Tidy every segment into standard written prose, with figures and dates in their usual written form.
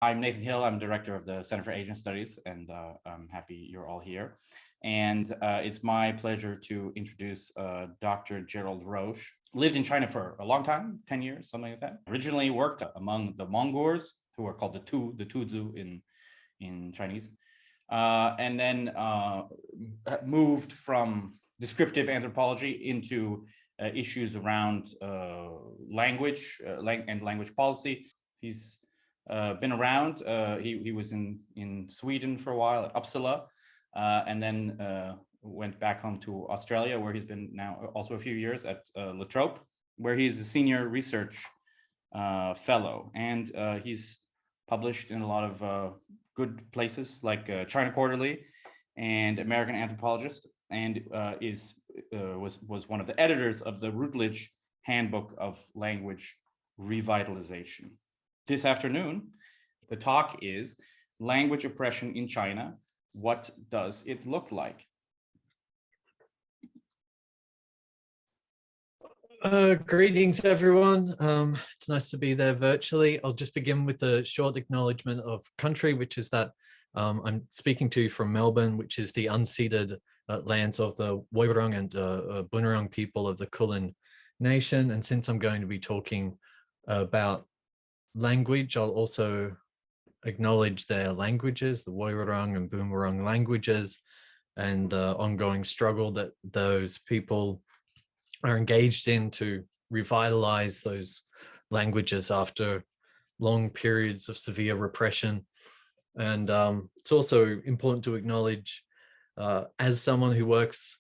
I'm Nathan Hill. I'm director of the Center for Asian Studies, and I'm happy you're all here. And it's my pleasure to introduce Dr. Gerald Roche. Lived in China for a long time, 10 years, something like that. Originally worked among the Mongols, who are called the Tuzu in Chinese. And then moved from descriptive anthropology into issues around language and language policy. He's been around. He was in Sweden for a while at Uppsala, and then went back home to Australia, where he's been now also a few years at Trobe, where he's a senior research fellow, and he's published in a lot of good places like China Quarterly and American Anthropologist, and was one of the editors of the Routledge Handbook of Language Revitalization. This afternoon, the talk is Language Oppression in China. What does it look like? Greetings, everyone. It's nice to be there virtually. I'll just begin with a short acknowledgement of country, which is that I'm speaking to you from Melbourne, which is the unceded lands of the Woiwurrung and Bunurong people of the Kulin Nation. And since I'm going to be talking about language, I'll also acknowledge their languages, the Woiwurrung and Bunurong languages, and the ongoing struggle that those people are engaged in to revitalize those languages after long periods of severe repression. And it's also important to acknowledge, as someone who works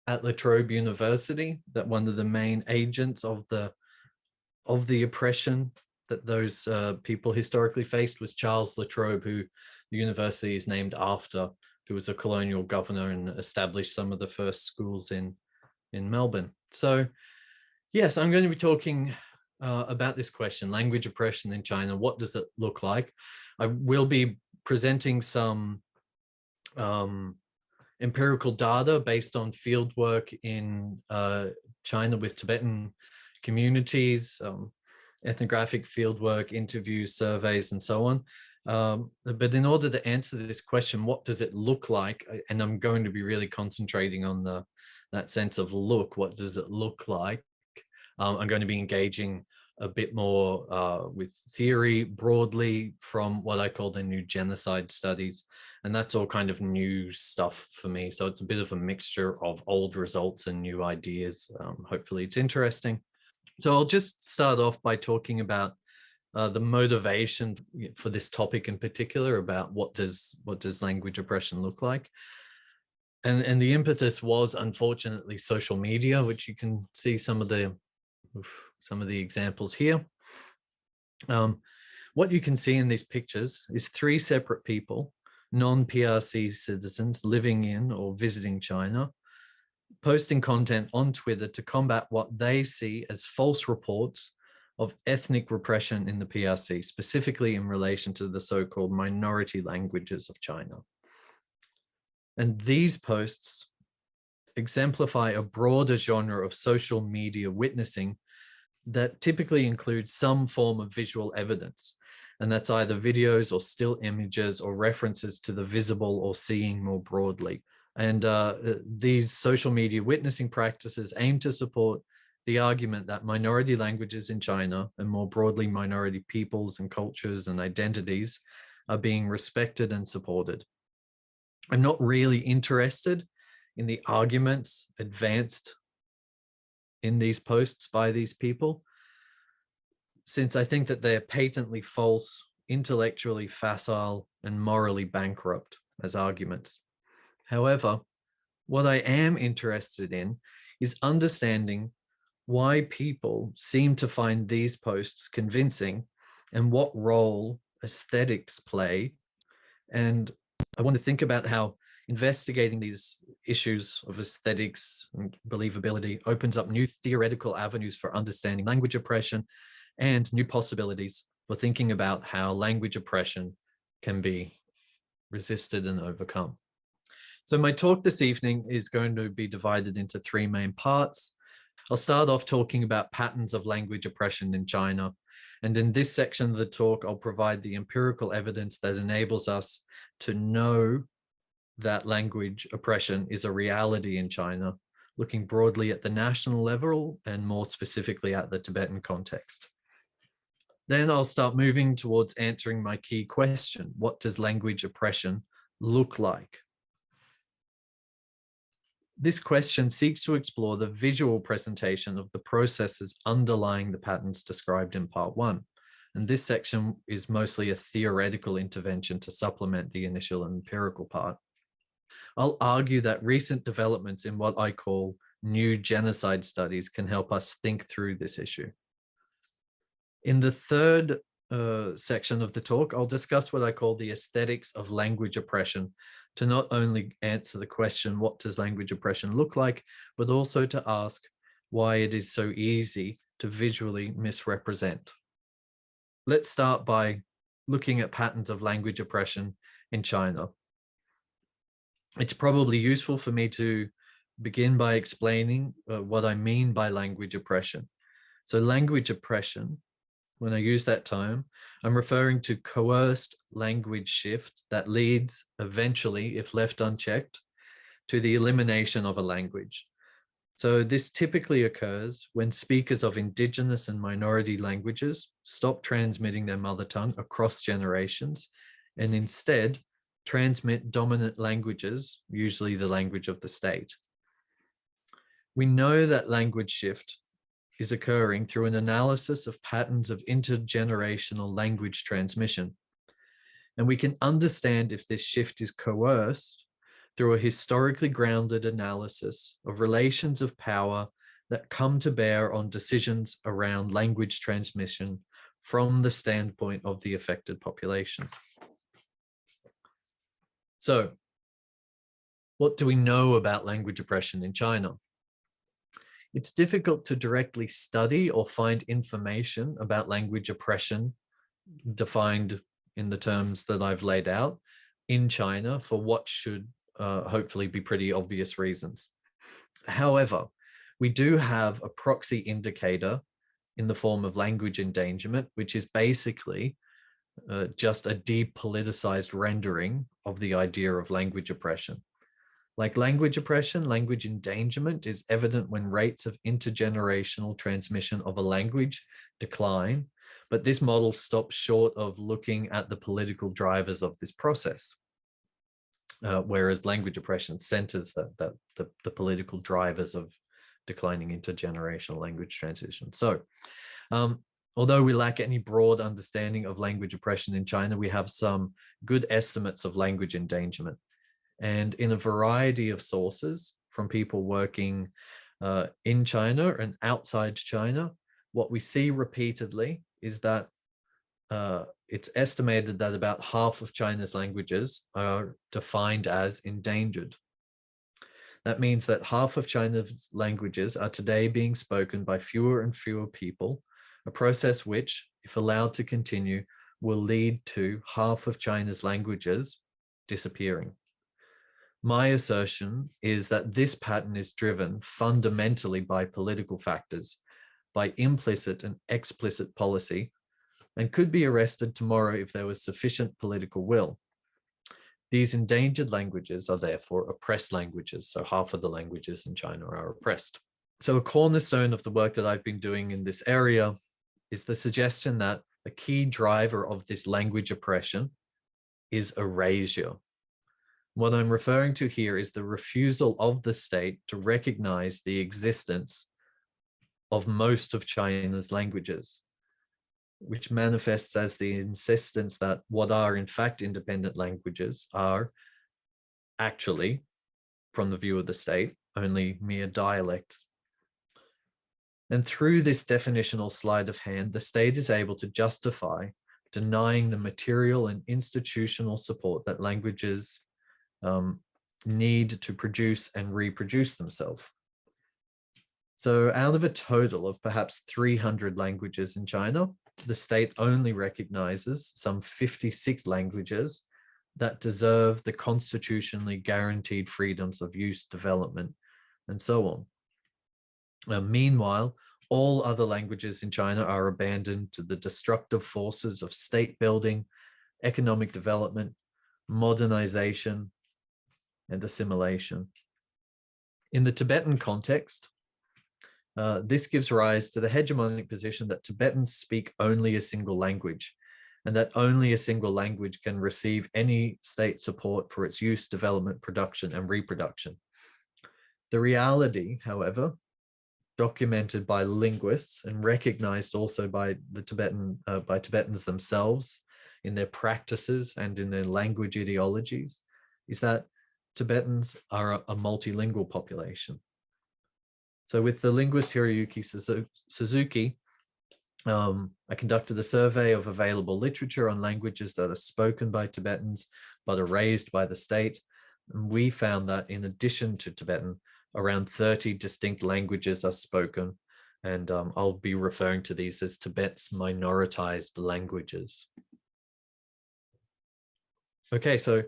at La Trobe University, that one of the main agents of the oppression that those people historically faced was Charles La Trobe, who the university is named after, who was a colonial governor and established some of the first schools in Melbourne. So yes, I'm going to be talking about this question, language oppression in China. What does it look like? I will be presenting some empirical data based on fieldwork in China with Tibetan communities, ethnographic fieldwork, interviews, surveys, and so on. But in order to answer this question, what does it look like? And I'm going to be really concentrating on that sense of look. What does it look like? I'm going to be engaging a bit more with theory broadly from what I call the new genocide studies. And that's all kind of new stuff for me. So it's a bit of a mixture of old results and new ideas. Hopefully it's interesting. So I'll just start off by talking about the motivation for this topic in particular, about what does language oppression look like. And the impetus was, unfortunately, social media, which you can see some of the examples here. What you can see in these pictures is 3 separate people, non-PRC citizens living in or visiting China, posting content on Twitter to combat what they see as false reports of ethnic repression in the PRC, specifically in relation to the so-called minority languages of China. And these posts exemplify a broader genre of social media witnessing that typically includes some form of visual evidence. And that's either videos or still images or references to the visible or seeing more broadly. And these social media witnessing practices aim to support the argument that minority languages in China, and more broadly minority peoples and cultures and identities, are being respected and supported. I'm not really interested in the arguments advanced in these posts by these people, since I think that they're patently false, intellectually facile, and morally bankrupt as arguments. However, what I am interested in is understanding why people seem to find these posts convincing and what role aesthetics play. And I want to think about how investigating these issues of aesthetics and believability opens up new theoretical avenues for understanding language oppression and new possibilities for thinking about how language oppression can be resisted and overcome. So my talk this evening is going to be divided into 3 main parts. I'll start off talking about patterns of language oppression in China, And in this section of the talk, I'll provide the empirical evidence that enables us to know that language oppression is a reality in China, looking broadly at the national level and more specifically at the Tibetan context. Then I'll start moving towards answering my key question: what does language oppression look like? This question seeks to explore the visual presentation of the processes underlying the patterns described in part 1. And this section is mostly a theoretical intervention to supplement the initial empirical part. I'll argue that recent developments in what I call new genocide studies can help us think through this issue. In the third section of the talk, I'll discuss what I call the aesthetics of language oppression, to not only answer the question, what does language oppression look like, but also to ask why it is so easy to visually misrepresent. Let's start by looking at patterns of language oppression in China. It's probably useful for me to begin by explaining what I mean by language oppression. So language oppression, when I use that term, I'm referring to coerced language shift that leads eventually, if left unchecked, to the elimination of a language. So this typically occurs when speakers of indigenous and minority languages stop transmitting their mother tongue across generations and instead transmit dominant languages, usually the language of the state. We know that language shift is occurring through an analysis of patterns of intergenerational language transmission. And we can understand if this shift is coerced through a historically grounded analysis of relations of power that come to bear on decisions around language transmission from the standpoint of the affected population. So, what do we know about language oppression in China? It's difficult to directly study or find information about language oppression defined in the terms that I've laid out in China for what should hopefully be pretty obvious reasons. However, we do have a proxy indicator in the form of language endangerment, which is basically just a depoliticized rendering of the idea of language oppression. Like language oppression, language endangerment is evident when rates of intergenerational transmission of a language decline, but this model stops short of looking at the political drivers of this process, whereas language oppression centers the political drivers of declining intergenerational language transition. So, although we lack any broad understanding of language oppression in China, we have some good estimates of language endangerment. And in a variety of sources from people working in China and outside China, what we see repeatedly is that it's estimated that about half of China's languages are defined as endangered. That means that half of China's languages are today being spoken by fewer and fewer people, a process which, if allowed to continue, will lead to half of China's languages disappearing. My assertion is that this pattern is driven fundamentally by political factors, by implicit and explicit policy, and could be arrested tomorrow if there was sufficient political will. These endangered languages are therefore oppressed languages, so half of the languages in China are oppressed. So a cornerstone of the work that I've been doing in this area is the suggestion that a key driver of this language oppression is erasure. What I'm referring to here is the refusal of the state to recognize the existence of most of China's languages, which manifests as the insistence that what are in fact independent languages are actually, from the view of the state, only mere dialects. And through this definitional sleight of hand, the state is able to justify denying the material and institutional support that languages need to produce and reproduce themselves. So out of a total of perhaps 300 languages in China, the state only recognizes some 56 languages that deserve the constitutionally guaranteed freedoms of use, development, and so on. Meanwhile, All other languages in China are abandoned to the destructive forces of state building, economic development, modernization, and assimilation. In the Tibetan context, this gives rise to the hegemonic position that Tibetans speak only a single language, and that only a single language can receive any state support for its use, development, production, and reproduction. The reality, however, documented by linguists and recognized also by the Tibetans themselves in their practices and in their language ideologies, is that Tibetans are a multilingual population. So with the linguist Hiroyuki Suzuki, I conducted a survey of available literature on languages that are spoken by Tibetans but erased by the state. And we found that in addition to Tibetan, around 30 distinct languages are spoken. And I'll be referring to these as Tibet's minoritized languages. Okay, so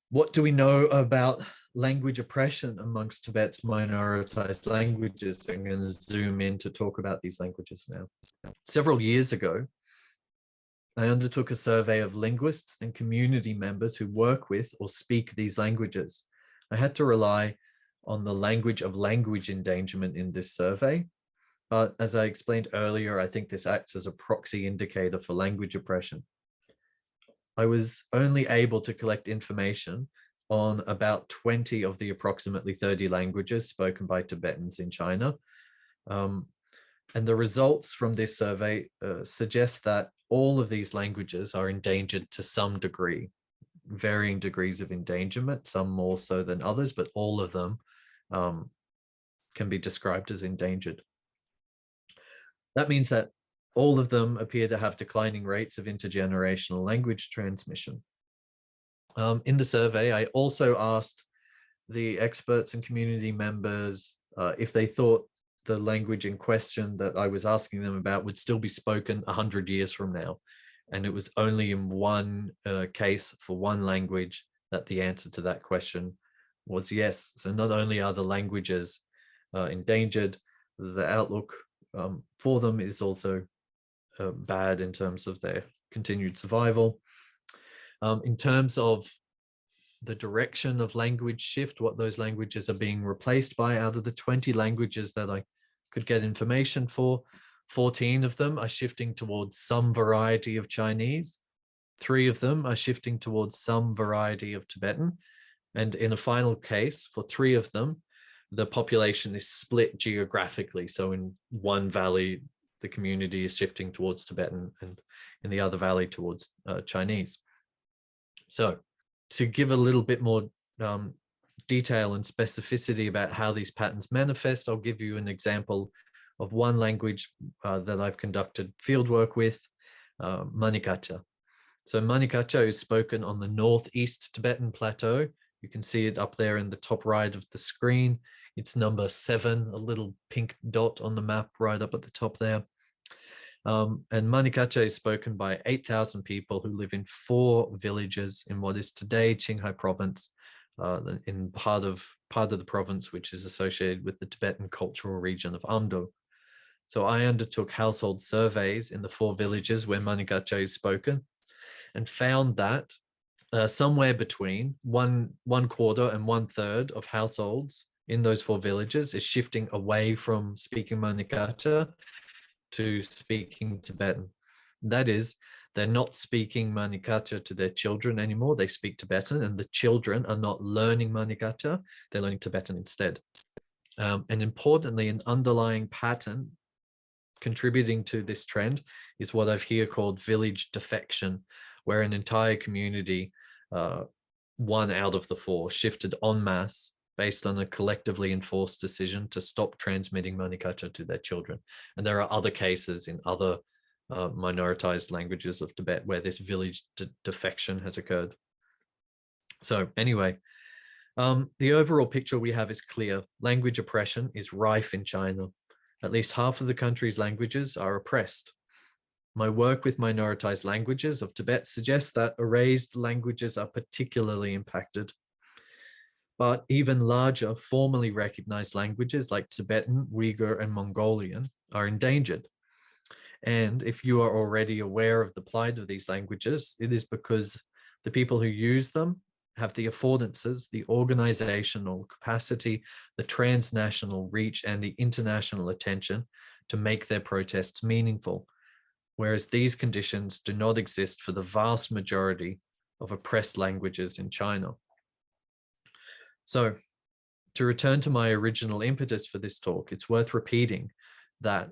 what do we know about language oppression amongst Tibet's minoritized languages? I'm going to zoom in to talk about these languages now. Several years ago, I undertook a survey of linguists and community members who work with or speak these languages. I had to rely on the language of language endangerment in this survey. But as I explained earlier, I think this acts as a proxy indicator for language oppression. I was only able to collect information on about 20 of the approximately 30 languages spoken by Tibetans in China. And the results from this survey suggest that all of these languages are endangered to some degree, varying degrees of endangerment, some more so than others, but all of them can be described as endangered. That means that all of them appear to have declining rates of intergenerational language transmission. In the survey, I also asked the experts and community members if they thought the language in question that I was asking them about would still be spoken 100 years from now. And it was only in one case for one language that the answer to that question was yes. So not only are the languages endangered, the outlook for them is also bad in terms of their continued survival. In terms of the direction of language shift, what those languages are being replaced by, out of the 20 languages that I could get information for, 14 of them are shifting towards some variety of Chinese. 3 of them are shifting towards some variety of Tibetan. And in a final case, for 3 of them, the population is split geographically. So in one valley, the community is shifting towards Tibetan, and in the other valley towards Chinese. So to give a little bit more detail and specificity about how these patterns manifest, I'll give you an example of one language that I've conducted fieldwork with, Manikacha. So Manikacha is spoken on the northeast Tibetan plateau. You can see it up there in the top right of the screen. It's number 7, a little pink dot on the map right up at the top there. And Manikacha is spoken by 8,000 people who live in 4 villages in what is today Qinghai province, in part of the province which is associated with the Tibetan cultural region of Amdo. So I undertook household surveys in the 4 villages where Manikacha is spoken, and found that somewhere between one quarter and 1/3 of households in those 4 villages is shifting away from speaking Manikacha to speaking Tibetan. That is, they're not speaking Manikacha to their children anymore. They speak Tibetan, and the children are not learning Manikacha. They're learning Tibetan instead. And importantly, an underlying pattern contributing to this trend is what I've here called village defection, where an entire community, 1 out of the 4, shifted en masse based on a collectively enforced decision to stop transmitting Manikacha to their children. And there are other cases in other minoritized languages of Tibet where this village defection has occurred. So anyway, the overall picture we have is clear. Language oppression is rife in China. At least half of the country's languages are oppressed. My work with minoritized languages of Tibet suggests that erased languages are particularly impacted. But even larger, formally recognized languages like Tibetan, Uyghur, and Mongolian are endangered. And if you are already aware of the plight of these languages, it is because the people who use them have the affordances, the organizational capacity, the transnational reach, and the international attention to make their protests meaningful. Whereas these conditions do not exist for the vast majority of oppressed languages in China. So, to return to my original impetus for this talk, it's worth repeating that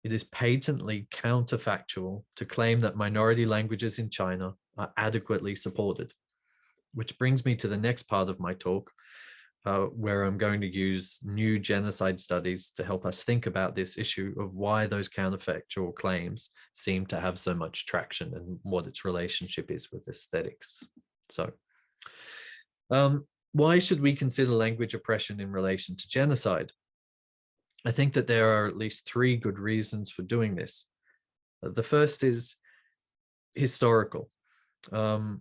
it is patently counterfactual to claim that minority languages in China are adequately supported. Which brings me to the next part of my talk, where I'm going to use new genocide studies to help us think about this issue of why those counterfactual claims seem to have so much traction and what its relationship is with aesthetics. So, why should we consider language oppression in relation to genocide? I think that there are at least three good reasons for doing this. The first is historical. And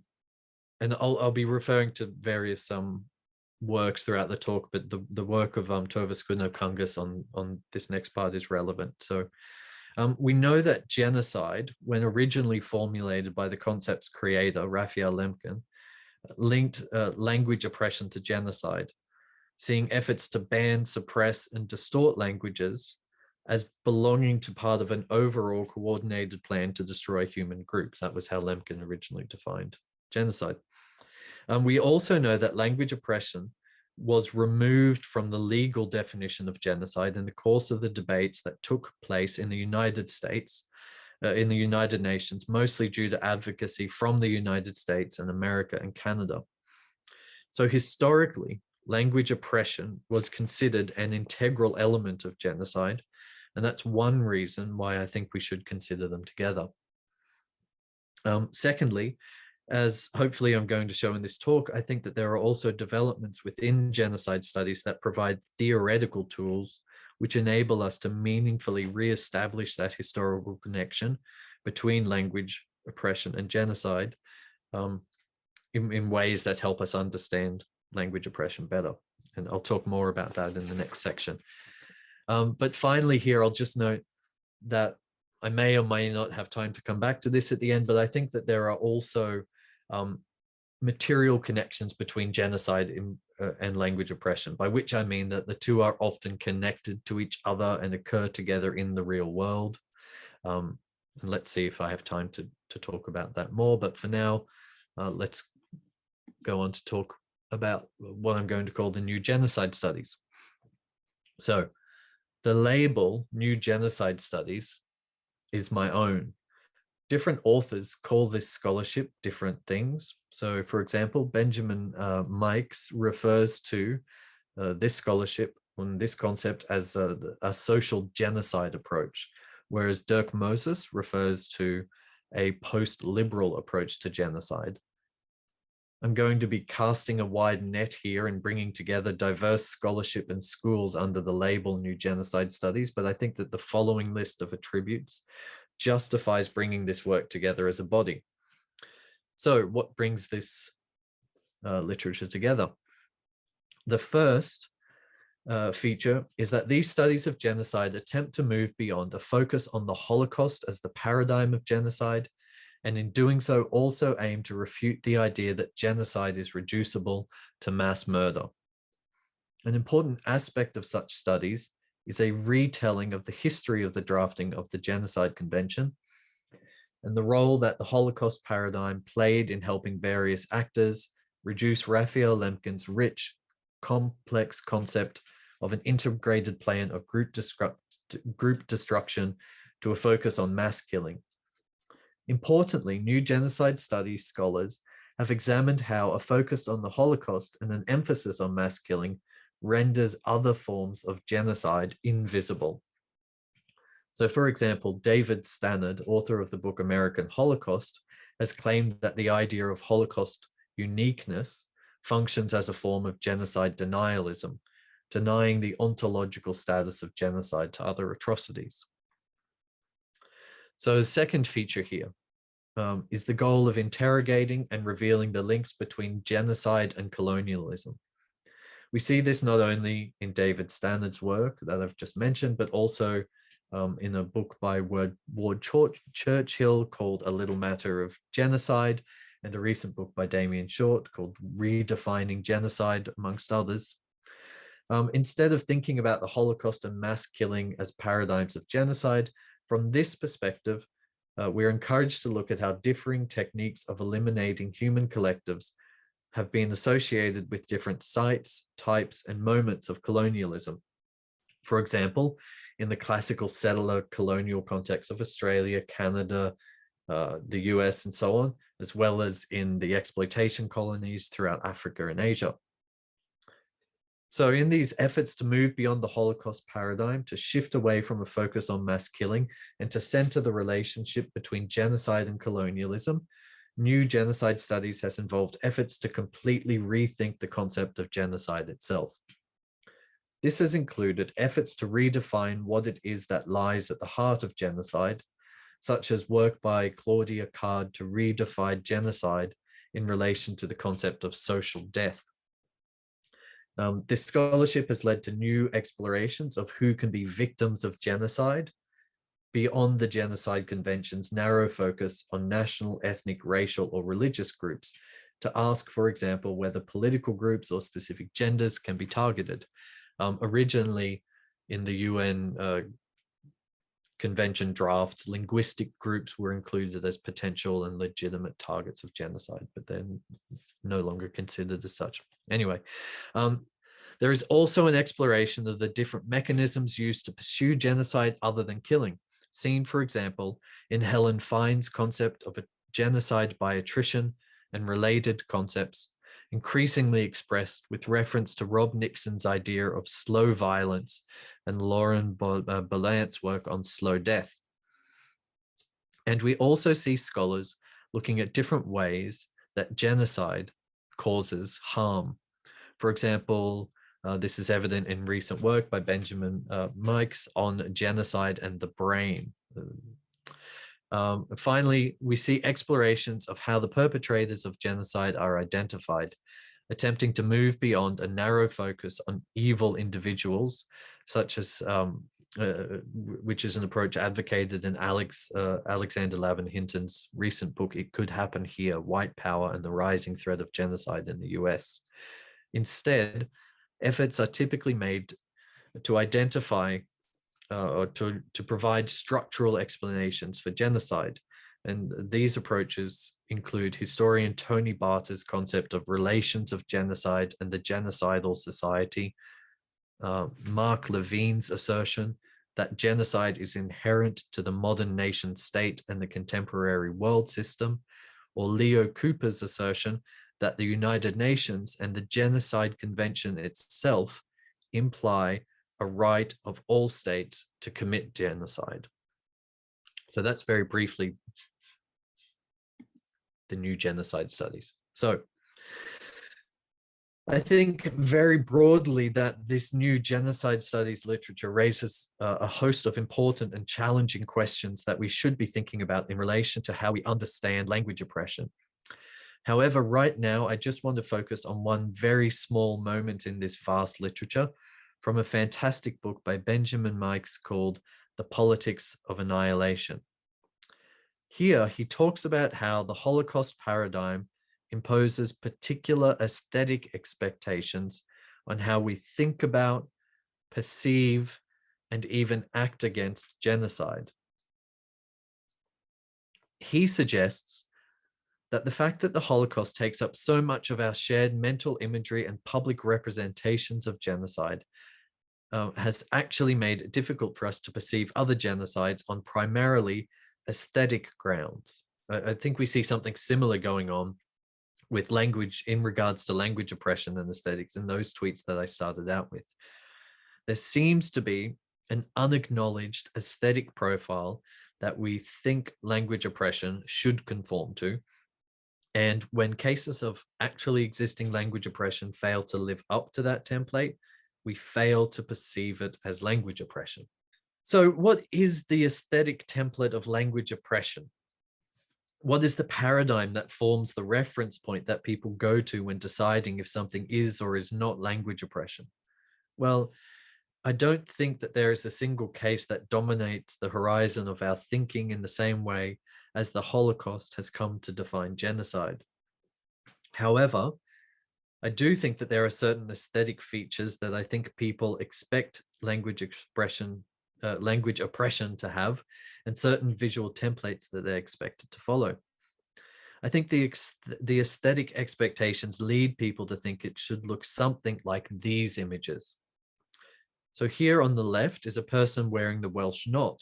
I'll be referring to various works throughout the talk, but the work of Tove Skuno-Kungas on this next part is relevant. So we know that genocide, when originally formulated by the concept's creator, Raphael Lemkin, linked language oppression to genocide, seeing efforts to ban, suppress, and distort languages as belonging to part of an overall coordinated plan to destroy human groups. That was how Lemkin originally defined genocide. We also know that language oppression was removed from the legal definition of genocide in the course of the debates that took place in the United States, in the United Nations, mostly due to advocacy from the United States and America and Canada. So historically, language oppression was considered an integral element of genocide, and that's one reason why I think we should consider them together. Secondly, as hopefully I'm going to show in this talk, I think that there are also developments within genocide studies that provide theoretical tools which enable us to meaningfully re-establish that historical connection between language oppression and genocide in ways that help us understand language oppression better. And I'll talk more about that in the next section. But finally here, I'll just note that I may or may not have time to come back to this at the end, but I think that there are also material connections between genocide and language oppression, by which I mean that the two are often connected to each other and occur together in the real world. And let's see if I have time to talk about that more. But for now, let's go on to talk about what I'm going to call the new genocide studies. So the label new genocide studies is my own. Different authors call this scholarship different things. So for example, Benjamin Mikes refers to this scholarship on this concept as a social genocide approach, whereas Dirk Moses refers to a post-liberal approach to genocide. I'm going to be casting a wide net here and bringing together diverse scholarship and schools under the label New Genocide Studies, but I think that the following list of attributes justifies bringing this work together as a body. So what brings this literature together? The first feature is that these studies of genocide attempt to move beyond a focus on the Holocaust as the paradigm of genocide, and in doing so also aim to refute the idea that genocide is reducible to mass murder. An important aspect of such studies is a retelling of the history of the drafting of the Genocide Convention and the role that the Holocaust paradigm played in helping various actors reduce Raphael Lemkin's rich, complex concept of an integrated plan of group destruction to a focus on mass killing. Importantly, new genocide studies scholars have examined how a focus on the Holocaust and an emphasis on mass killing renders other forms of genocide invisible. So for example, David Stannard, author of the book American Holocaust, has claimed that the idea of Holocaust uniqueness functions as a form of genocide denialism, denying the ontological status of genocide to other atrocities. So the second feature here is the goal of interrogating and revealing the links between genocide and colonialism. We see this not only in David Stannard's work that I've just mentioned, but also in a book by Ward Churchill called A Little Matter of Genocide, and a recent book by Damien Short called Redefining Genocide, amongst others. Instead of thinking about the Holocaust and mass killing as paradigms of genocide, from this perspective, we're encouraged to look at how differing techniques of eliminating human collectives have been associated with different sites, types, and moments of colonialism. For example, in the classical settler colonial context of Australia, Canada, the US, and so on, as well as in the exploitation colonies throughout Africa and Asia. So in these efforts to move beyond the Holocaust paradigm, to shift away from a focus on mass killing and to center the relationship between genocide and colonialism, new genocide studies has involved efforts to completely rethink the concept of genocide itself. This has included efforts to redefine what it is that lies at the heart of genocide, such as work by Claudia Card to redefine genocide in relation to the concept of social death. This scholarship has led to new explorations of who can be victims of genocide beyond the Genocide Convention's narrow focus on national, ethnic, racial, or religious groups, to ask, for example, whether political groups or specific genders can be targeted. Originally, in the UN convention drafts, linguistic groups were included as potential and legitimate targets of genocide, but they're no longer considered as such. Anyway, there is also an exploration of the different mechanisms used to pursue genocide other than killing, seen, for example, in Helen Fine's concept of a genocide by attrition and related concepts, increasingly expressed with reference to Rob Nixon's idea of slow violence and Lauren Bellant's work on slow death. And we also see scholars looking at different ways that genocide causes harm. For example, this is evident in recent work by Benjamin Mikes on genocide and the brain. Finally, we see explorations of how the perpetrators of genocide are identified, attempting to move beyond a narrow focus on evil individuals, such as, which is an approach advocated in Alexander Lavin Hinton's recent book, It Could Happen Here, White Power and the Rising Threat of Genocide in the US. Instead, efforts are typically made to identify or to provide structural explanations for genocide. And these approaches include historian Tony Barter's concept of relations of genocide and the genocidal society, Mark Levine's assertion that genocide is inherent to the modern nation state and the contemporary world system, or Leo Cooper's assertion that the United Nations and the Genocide Convention itself imply a right of all states to commit genocide. So that's very briefly the new genocide studies. So I think very broadly that this new genocide studies literature raises a host of important and challenging questions that we should be thinking about in relation to how we understand language oppression. However, right now, I just want to focus on one very small moment in this vast literature from a fantastic book by Benjamin Mikes called The Politics of Annihilation. Here, he talks about how the Holocaust paradigm imposes particular aesthetic expectations on how we think about, perceive, and even act against genocide. He suggests that the fact that the Holocaust takes up so much of our shared mental imagery and public representations of genocide has actually made it difficult for us to perceive other genocides on primarily aesthetic grounds. I think we see something similar going on with language in regards to language oppression and aesthetics in those tweets that I started out with. There seems to be an unacknowledged aesthetic profile that we think language oppression should conform to. And when cases of actually existing language oppression fail to live up to that template, we fail to perceive it as language oppression. So what is the aesthetic template of language oppression? What is the paradigm that forms the reference point that people go to when deciding if something is or is not language oppression? Well, I don't think that there is a single case that dominates the horizon of our thinking in the same way as the Holocaust has come to define genocide. However, I do think that there are certain aesthetic features that I think people expect language oppression to have, and certain visual templates that they're expected to follow. I think the aesthetic expectations lead people to think it should look something like these images. So here on the left is a person wearing the Welsh knot,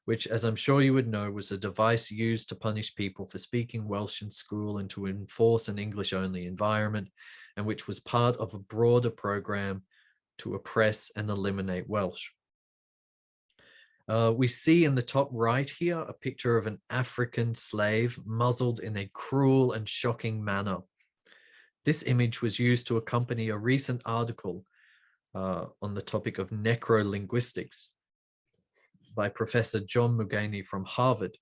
which, as I'm sure you would know, was a device used to punish people for speaking Welsh in school and to enforce an English-only environment, and which was part of a broader program to oppress and eliminate Welsh. We see in the top right here a picture of an African slave muzzled in a cruel and shocking manner. This image was used to accompany a recent article on the topic of necrolinguistics by Professor John Muganey from Harvard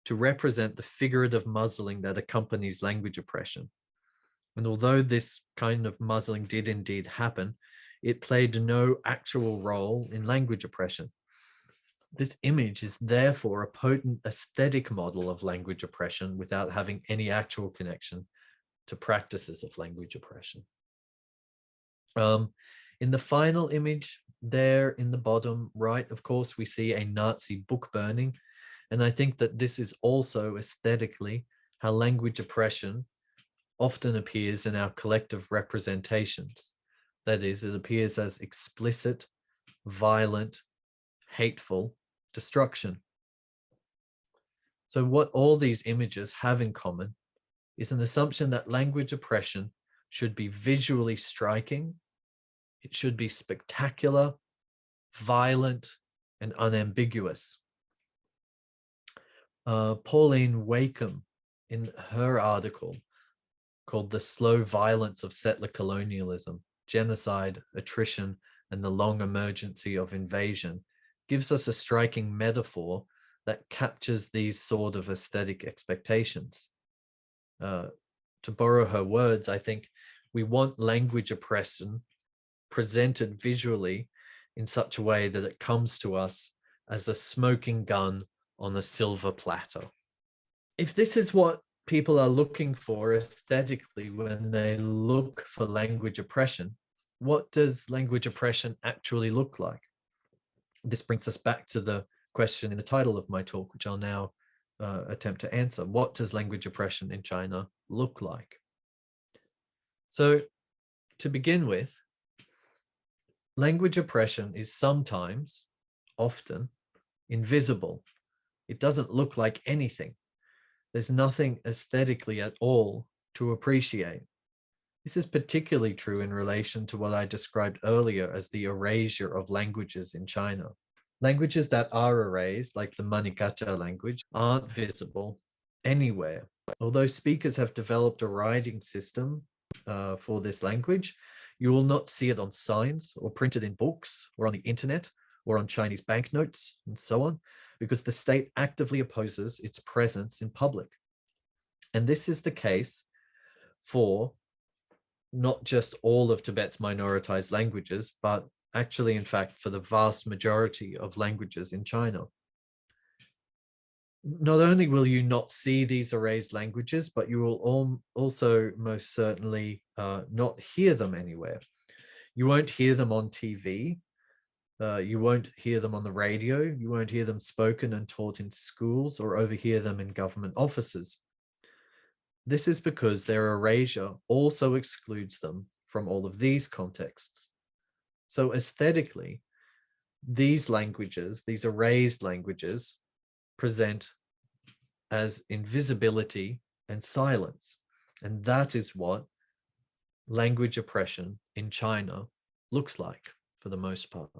to represent the figurative muzzling that accompanies language oppression. And although this kind of muzzling did indeed happen, it played no actual role in language oppression. This image is therefore a potent aesthetic model of language oppression without having any actual connection to practices of language oppression. In the final image there in the bottom right, of course, we see a Nazi book burning. And I think that this is also aesthetically how language oppression often appears in our collective representations. That is, it appears as explicit, violent, hateful destruction. So what all these images have in common is an assumption that language oppression should be visually striking, it should be spectacular, violent, and unambiguous. Pauline Wakeham, in her article called The Slow Violence of Settler Colonialism, Genocide, Attrition, and the Long Emergency of Invasion, gives us a striking metaphor that captures these sort of aesthetic expectations. To borrow her words, I think we want language oppression presented visually in such a way that it comes to us as a smoking gun on a silver platter. If this is what people are looking for aesthetically when they look for language oppression, what does language oppression actually look like? This brings us back to the question in the title of my talk, which I'll now attempt to answer. What does language oppression in China look like? So, to begin with, language oppression is sometimes, often, invisible. It doesn't look like anything. There's nothing aesthetically at all to appreciate. This is particularly true in relation to what I described earlier as the erasure of languages in China. Languages that are erased, like the Manikacha language, aren't visible anywhere. Although speakers have developed a writing system for this language, you will not see it on signs or printed in books or on the internet or on Chinese banknotes and so on, because the state actively opposes its presence in public. And this is the case for not just all of Tibet's minoritized languages, but actually, in fact, for the vast majority of languages in China. Not only will you not see these erased languages, but you will also most certainly not hear them anywhere. You won't hear them on TV. You won't hear them on the radio. You won't hear them spoken and taught in schools or overhear them in government offices. This is because their erasure also excludes them from all of these contexts. So aesthetically, these languages, these erased languages, present as invisibility and silence. And that is what language oppression in China looks like for the most part.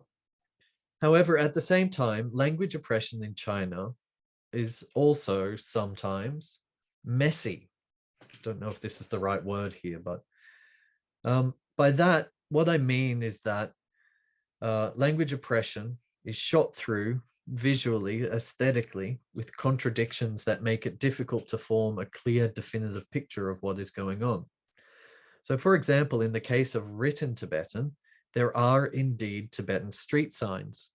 However, at the same time, language oppression in China is also sometimes messy. I don't know if this is the right word here, but by that, what I mean is that language oppression is shot through visually, aesthetically, with contradictions that make it difficult to form a clear, definitive picture of what is going on. So, for example, in the case of written Tibetan, there are indeed Tibetan street signs.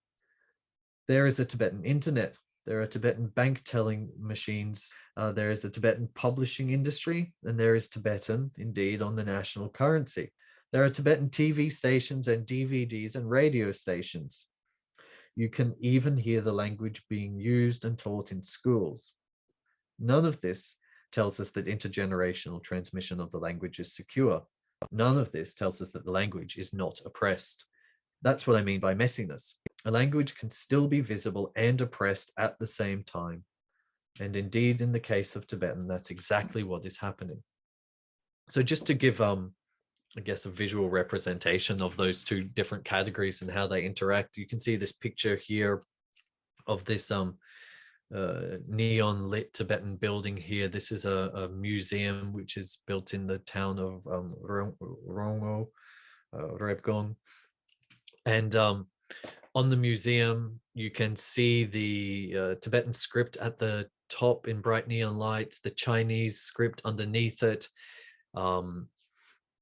There is a Tibetan internet. There are Tibetan bank telling machines. There is a Tibetan publishing industry, and there is Tibetan, indeed, on the national currency. There are Tibetan TV stations and DVDs and radio stations. You can even hear the language being used and taught in schools. None of this tells us that intergenerational transmission of the language is secure. None of this tells us that the language is not oppressed. That's what I mean by messiness. A language can still be visible and oppressed at the same time. And indeed, in the case of Tibetan, that's exactly what is happening. So just to give, I guess, a visual representation of those two different categories and how they interact, you can see this picture here of this neon lit Tibetan building here. This is a museum which is built in the town of Rebgong. And on the museum, you can see the Tibetan script at the top in bright neon lights, the Chinese script underneath it,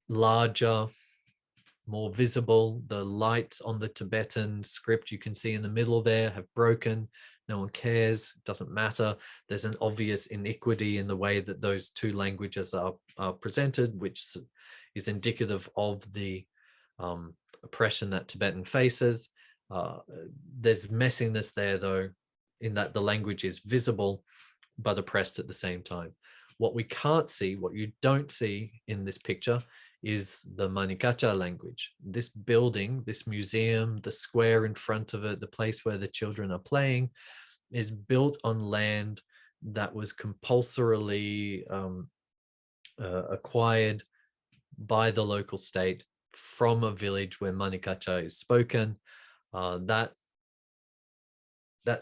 larger, more visible. The lights on the Tibetan script you can see in the middle there have broken. No one cares, it doesn't matter. There's an obvious iniquity in the way that those two languages are presented, which is indicative of the oppression that Tibetan faces. There's messiness there, though, in that the language is visible but oppressed at the same time. What we can't see, what you don't see in this picture, is the Manikacha language. This building, this museum, the square in front of it, the place where the children are playing, is built on land that was compulsorily acquired by the local state from a village where Manikacha is spoken. That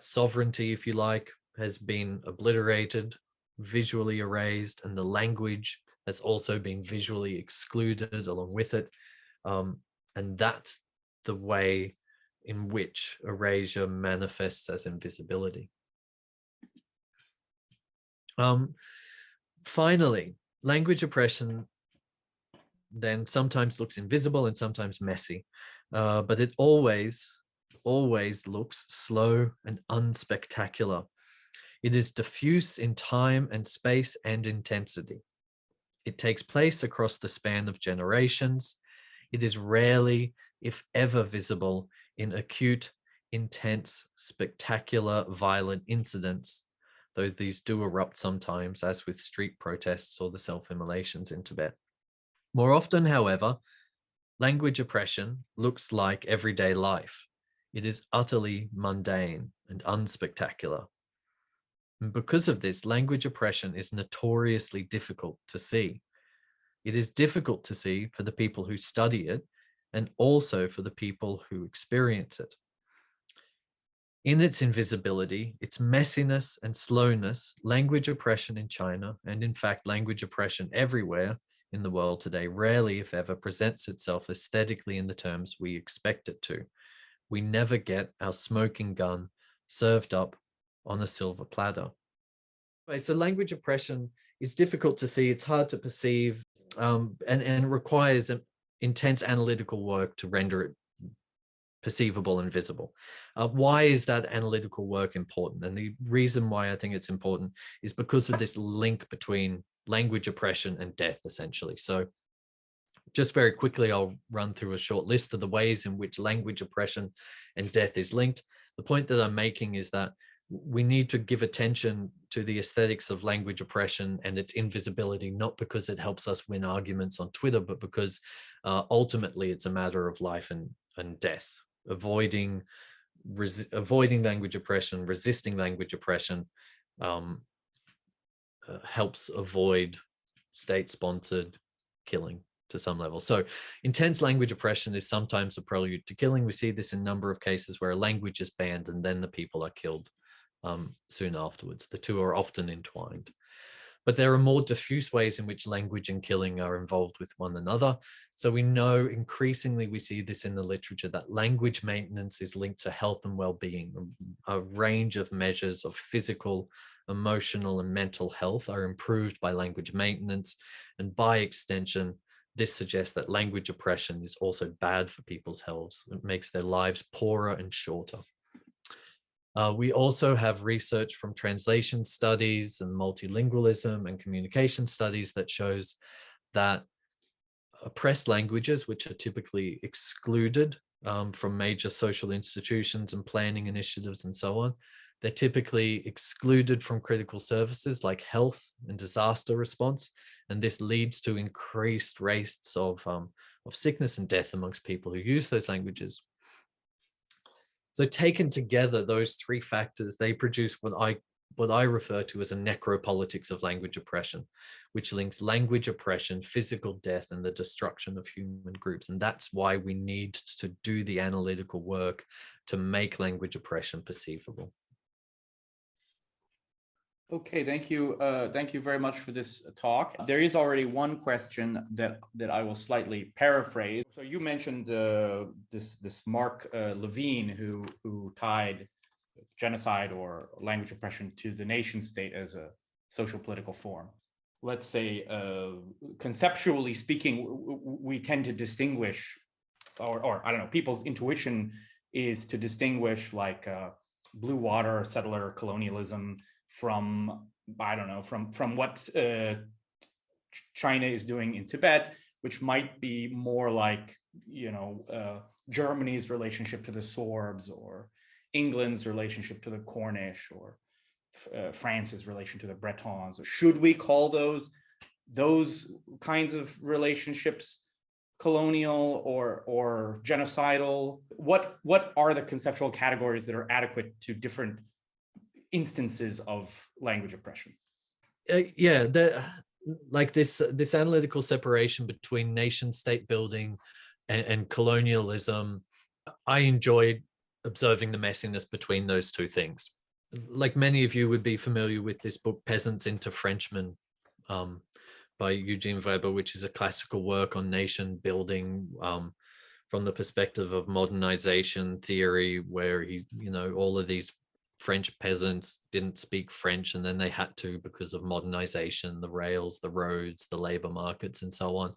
sovereignty, if you like, has been obliterated, visually erased, and the language has also been visually excluded along with it. And that's the way in which erasure manifests as invisibility. Finally, language oppression then sometimes looks invisible and sometimes messy, but it always looks slow and unspectacular. It is diffuse in time and space and intensity. It takes place across the span of generations. It is rarely, if ever, visible in acute, intense, spectacular, violent incidents, though these do erupt sometimes, as with street protests or the self-immolations in Tibet. More often, however, language oppression looks like everyday life. It is utterly mundane and unspectacular. And because of this, language oppression is notoriously difficult to see. It is difficult to see for the people who study it and also for the people who experience it. In its invisibility, its messiness and slowness, language oppression in China, and in fact language oppression everywhere in the world today, rarely, if ever, presents itself aesthetically in the terms we expect it to. We never get our smoking gun served up on a silver platter. Right, so language oppression is difficult to see, it's hard to perceive, and requires intense analytical work to render it perceivable and visible. Why is that analytical work important? And the reason why I think it's important is because of this link between language oppression and death, essentially. So just very quickly, I'll run through a short list of the ways in which language oppression and death is linked. The point that I'm making is that we need to give attention to the aesthetics of language oppression and its invisibility, not because it helps us win arguments on Twitter, but because ultimately it's a matter of life and death. Avoiding language oppression, resisting language oppression helps avoid state-sponsored killing to some level. So intense language oppression is sometimes a prelude to killing. We see this in a number of cases where a language is banned and then the people are killed soon afterwards. The two are often entwined. But there are more diffuse ways in which language and killing are involved with one another. So we know increasingly, we see this in the literature, that language maintenance is linked to health and well-being. A range of measures of physical, emotional, and mental health are improved by language maintenance. And by extension, this suggests that language oppression is also bad for people's health. It makes their lives poorer and shorter. We also have research from translation studies and multilingualism and communication studies that shows that oppressed languages, which are typically excluded from major social institutions and planning initiatives and so on, they're typically excluded from critical services like health and disaster response. And this leads to increased rates of sickness and death amongst people who use those languages. So taken together, those three factors, they produce what I refer to as a necropolitics of language oppression, which links language oppression, physical death, and the destruction of human groups. And that's why we need to do the analytical work to make language oppression perceivable. Okay, thank you. Thank you very much for this talk. There is already one question that I will slightly paraphrase. So you mentioned this Mark Levine who tied genocide or language oppression to the nation state as a social political form. Let's say, conceptually speaking, we tend to distinguish, or I don't know, people's intuition is to distinguish like blue water settler colonialism from, I don't know, from what China is doing in Tibet, which might be more like, you know, Germany's relationship to the Sorbs, or England's relationship to the Cornish, or France's relation to the Bretons. Should we call those kinds of relationships colonial or genocidal? What are the conceptual categories that are adequate to different instances of language oppression? Yeah, like this analytical separation between nation state building and colonialism, I enjoyed observing the messiness between those two things. Like many of you would be familiar with this book, Peasants into Frenchmen, by Eugene Weber, which is a classical work on nation building from the perspective of modernization theory, where all of these French peasants didn't speak French, and then they had to because of modernization, the rails, the roads, the labor markets, and so on.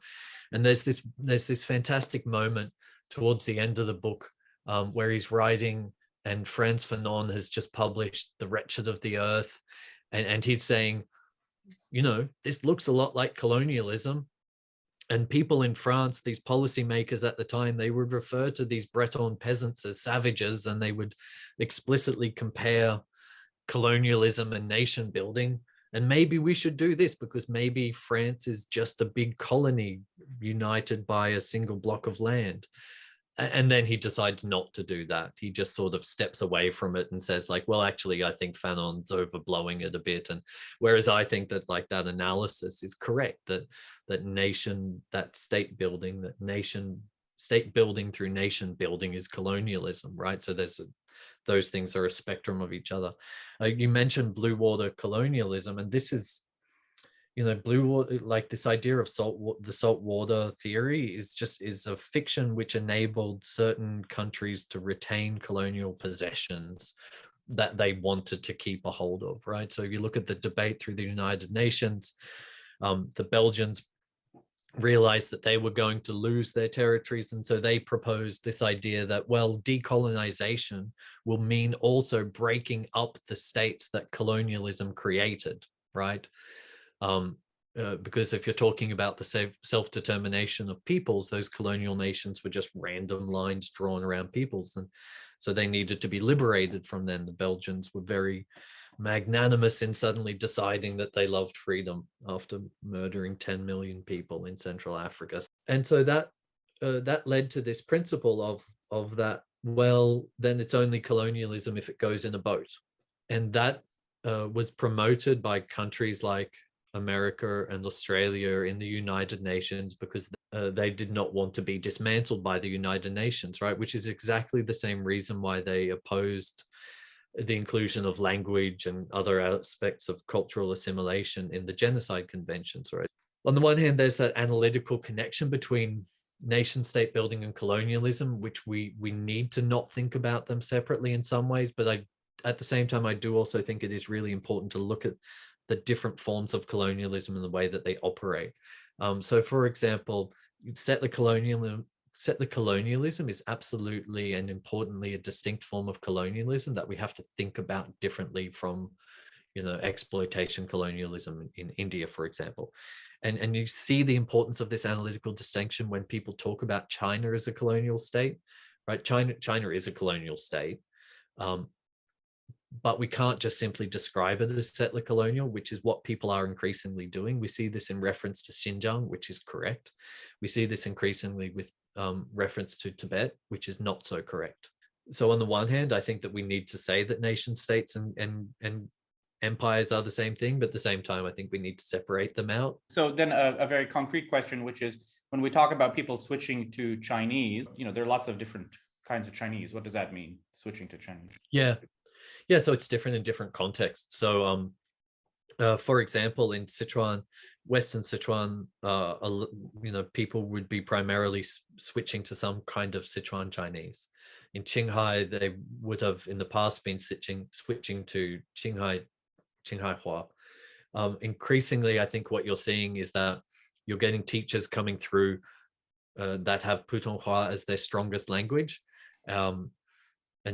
And there's this fantastic moment towards the end of the book where he's writing, and Frantz Fanon has just published The Wretched of the Earth, and he's saying, this looks a lot like colonialism. And people in France, these policymakers at the time, they would refer to these Breton peasants as savages, and they would explicitly compare colonialism and nation building. And maybe we should do this because maybe France is just a big colony united by a single block of land. And then he decides not to do that. He just sort of steps away from it and says, like, well, actually, I think Fanon's overblowing it a bit. And whereas I think that like that analysis is correct, that state building through nation building is colonialism, right? So those things are a spectrum of each other. You mentioned blue water colonialism, and this is, blue water, like this idea of the salt water theory is a fiction which enabled certain countries to retain colonial possessions that they wanted to keep a hold of, right? So if you look at the debate through the United Nations, the Belgians realized that they were going to lose their territories, and so they proposed this idea that, well, decolonization will mean also breaking up the states that colonialism created, right? Because if you're talking about the self-determination of peoples, those colonial nations were just random lines drawn around peoples, and so they needed to be liberated from them. The Belgians were very magnanimous in suddenly deciding that they loved freedom after murdering 10 million people in Central Africa. And so that led to this principle of that, well, then it's only colonialism if it goes in a boat. And that was promoted by countries like America and Australia in the United Nations because they did not want to be dismantled by the United Nations, right? Which is exactly the same reason why they opposed the inclusion of language and other aspects of cultural assimilation in the genocide conventions, right? On the one hand, there's that analytical connection between nation state building and colonialism, which we need to not think about them separately in some ways. But at the same time, I do also think it is really important to look at the different forms of colonialism and the way that they operate. So for example, settler colonialism is absolutely and importantly a distinct form of colonialism that we have to think about differently from, exploitation colonialism in India, for example. And you see the importance of this analytical distinction when people talk about China as a colonial state, right? China is a colonial state, but we can't just simply describe it as settler colonial, which is what people are increasingly doing. We see this in reference to Xinjiang, which is correct. We see this increasingly with reference to Tibet, which is not so correct. So on the one hand, I think that we need to say that nation states and empires are the same thing, but at the same time, I think we need to separate them out. So then a very concrete question, which is when we talk about people switching to Chinese, there are lots of different kinds of Chinese. What does that mean, switching to Chinese? Yeah, so it's different in different contexts. So for example, in Sichuan, Western Sichuan, people would be primarily switching to some kind of Sichuan Chinese. In Qinghai, they would have in the past been switching to Qinghai Hua. Increasingly, I think what you're seeing is that you're getting teachers coming through that have Putonghua as their strongest language. And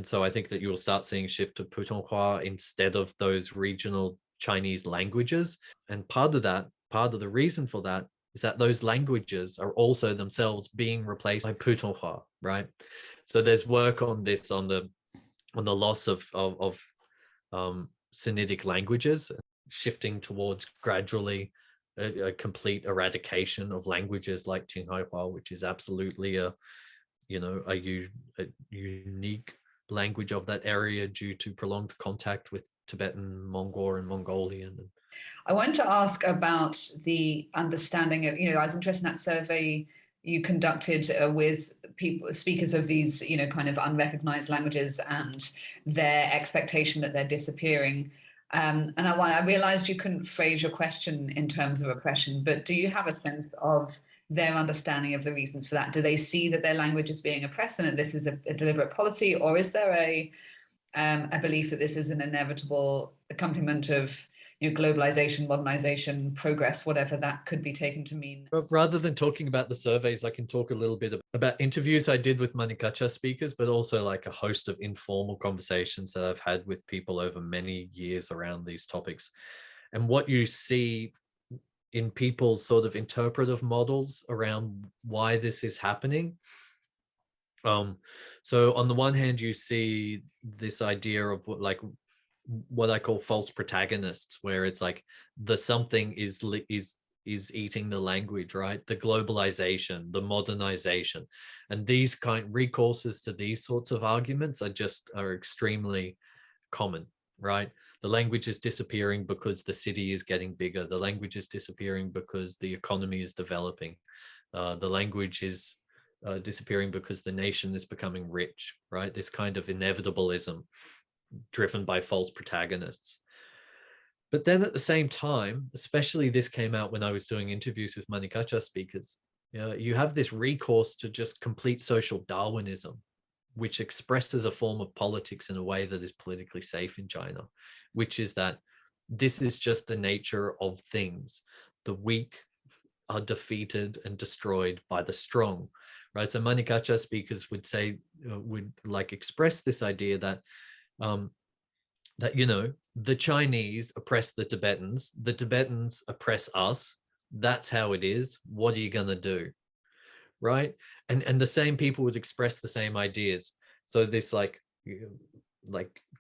so I think that you will start seeing a shift to Putonghua instead of those regional Chinese languages. And part of the reason for that is that those languages are also themselves being replaced by Putonghua, right? So there's work on this, on the loss of Sinitic languages, shifting towards gradually a complete eradication of languages like Qinghai, which is absolutely a unique language of that area due to prolonged contact with Tibetan, Mongol, and Mongolian. I wanted to ask about the understanding of, I was interested in that survey you conducted with speakers of these, kind of unrecognized languages and their expectation that they're disappearing. And I realized you couldn't phrase your question in terms of oppression, but do you have a sense of their understanding of the reasons for that? Do they see that their language is being oppressed and that this is a deliberate policy, or is there a belief that this is an inevitable accompaniment of globalization, modernization, progress, whatever that could be taken to mean? But rather than talking about the surveys, I can talk a little bit about interviews I did with Manikacha speakers, but also like a host of informal conversations that I've had with people over many years around these topics. And what you see in people's sort of interpretive models around why this is happening. So on the one hand, you see this idea of what I call false protagonists, where it's like the something is eating the language, right? The globalization, the modernization, and these recourses to these sorts of arguments are extremely common, right? The language is disappearing because the city is getting bigger. The language is disappearing because the economy is developing. The language is disappearing because the nation is becoming rich, right? This kind of inevitabilism driven by false protagonists. But then at the same time, especially this came out when I was doing interviews with Manikacha speakers, you have this recourse to just complete social Darwinism, which expresses a form of politics in a way that is politically safe in China, which is that this is just the nature of things. The weak are defeated and destroyed by the strong, right? So Manikacha speakers would say, would express this idea that the Chinese oppress the Tibetans oppress us. That's how it is. What are you going to do? Right. And the same people would express the same ideas. So this like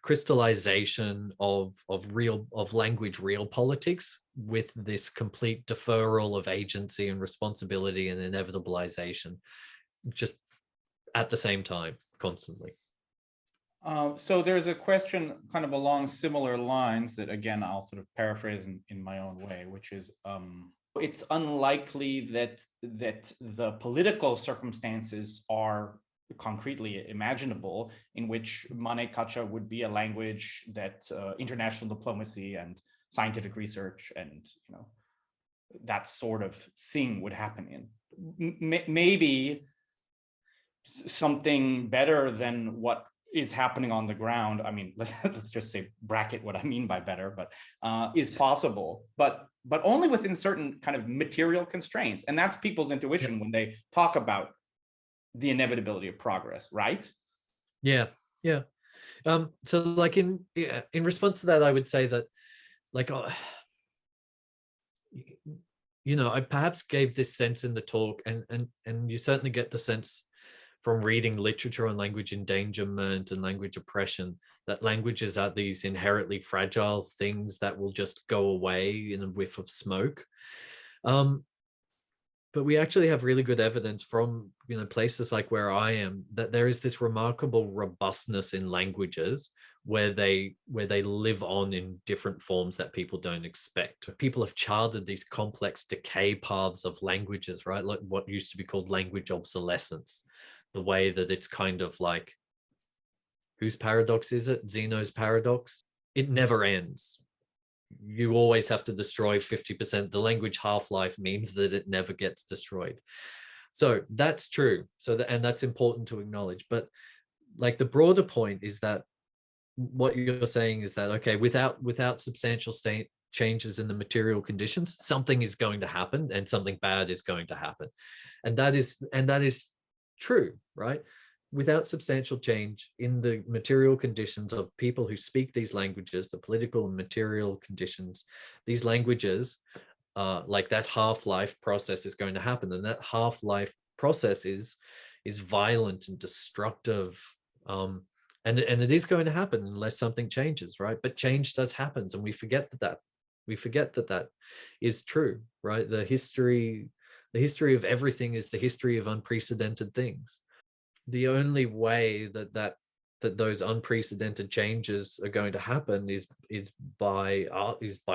crystallization of language real politics with this complete deferral of agency and responsibility and inevitabilization just at the same time constantly. So there's a question kind of along similar lines that, again, I'll sort of paraphrase in my own way, which is it's unlikely that the political circumstances are concretely imaginable, in which Mane Kacha would be a language that international diplomacy and scientific research and that sort of thing would happen in. Maybe something better than what is happening on the ground. I mean, let's just say bracket what I mean by better, but is possible, but only within certain kind of material constraints. And that's people's intuition when they talk about the inevitability of progress, right? Yeah. So like in response to that, I would say that like I perhaps gave this sense in the talk, and you certainly get the sense from reading literature on language endangerment and language oppression that languages are these inherently fragile things that will just go away in a whiff of smoke. But we actually have really good evidence from places like where I am that there is this remarkable robustness in languages where they live on in different forms that people don't expect. People have charted these complex decay paths of languages, right? Like what used to be called language obsolescence, the way that it's kind of like, whose paradox is it? Zeno's paradox. It never ends. You always have to destroy 50%. The language half-life means that it never gets destroyed. So that's true. And that's important to acknowledge. But like the broader point is that what you're saying is that, okay, without substantial state changes in the material conditions, something is going to happen and something bad is going to happen. And that is true, right? Without substantial change in the material conditions of people who speak these languages, the political and material conditions, these languages, like that half-life process is going to happen. And that half-life process is violent and destructive. And it is going to happen unless something changes, right? But change does happen, and we forget that is true, right? The history of everything is the history of unprecedented things. The only way that those unprecedented changes are going to happen is by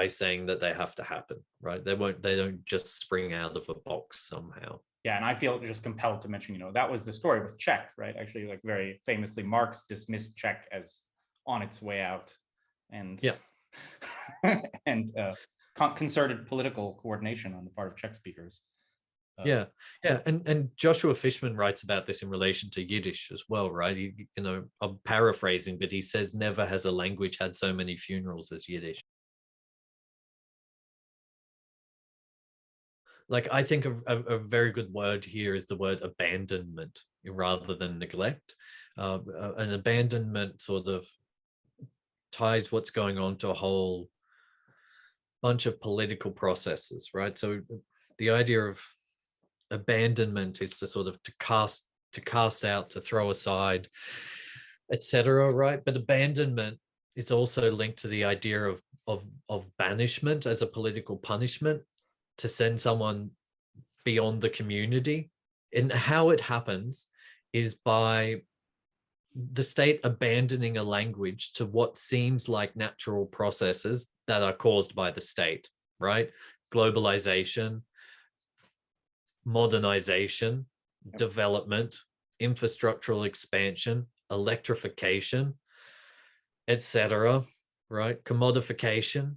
saying that they have to happen, right? They don't just spring out of a box somehow. Yeah, and I feel just compelled to mention, that was the story with Czech, right? Actually, like very famously, Marx dismissed Czech as on its way out, and and concerted political coordination on the part of Czech speakers. And Joshua Fishman writes about this in relation to Yiddish as well, right? I'm paraphrasing, but he says never has a language had so many funerals as Yiddish. Like, I think a very good word here is the word abandonment rather than neglect. An abandonment sort of ties what's going on to a whole bunch of political processes, right? So the idea of abandonment is to sort of to cast out, to throw aside, etc., right? But abandonment is also linked to the idea of banishment as a political punishment, to send someone beyond the community. And how it happens is by the state abandoning a language to what seems like natural processes that are caused by the state, right? Globalization, modernization, development, infrastructural expansion, electrification, etc., right? Commodification,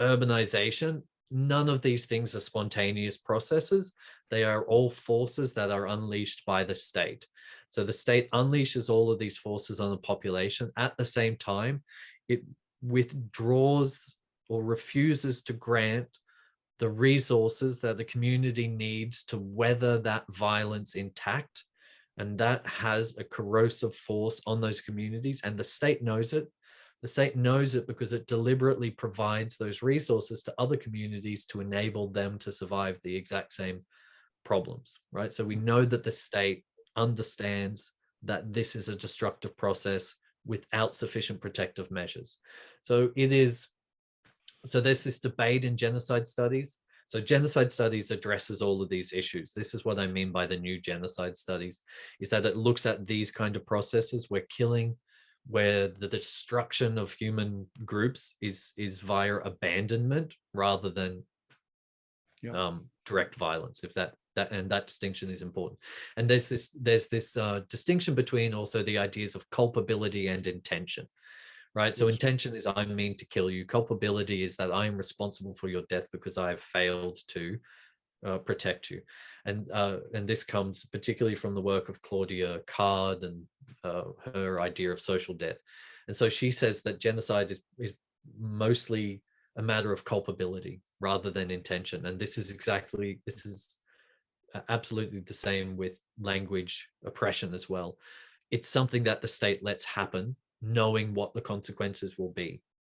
urbanization. None of these things are spontaneous processes. They are all forces that are unleashed by the state. So the state unleashes all of these forces on the population. At the same time, it withdraws or refuses to grant the resources that the community needs to weather that violence intact. And that has a corrosive force on those communities. And the state knows it. The state knows it because it deliberately provides those resources to other communities to enable them to survive the exact same problems, right? So we know that the state understands that this is a destructive process without sufficient protective measures. So there's this debate in genocide studies. So genocide studies addresses all of these issues. This is what I mean by the new genocide studies, is that it looks at these kind of processes where the destruction of human groups is via abandonment rather than direct violence, if that that distinction is important. And there's this distinction between also the ideas of culpability and intention, right? So intention is I mean to kill you. Culpability is that I am responsible for your death because I have failed to protect you. And this comes particularly from the work of Claudia Card and her idea of social death. And so she says that genocide is mostly a matter of culpability rather than intention. And this is absolutely the same with language oppression as well. It's something that the state lets happen, knowing what the consequences will be.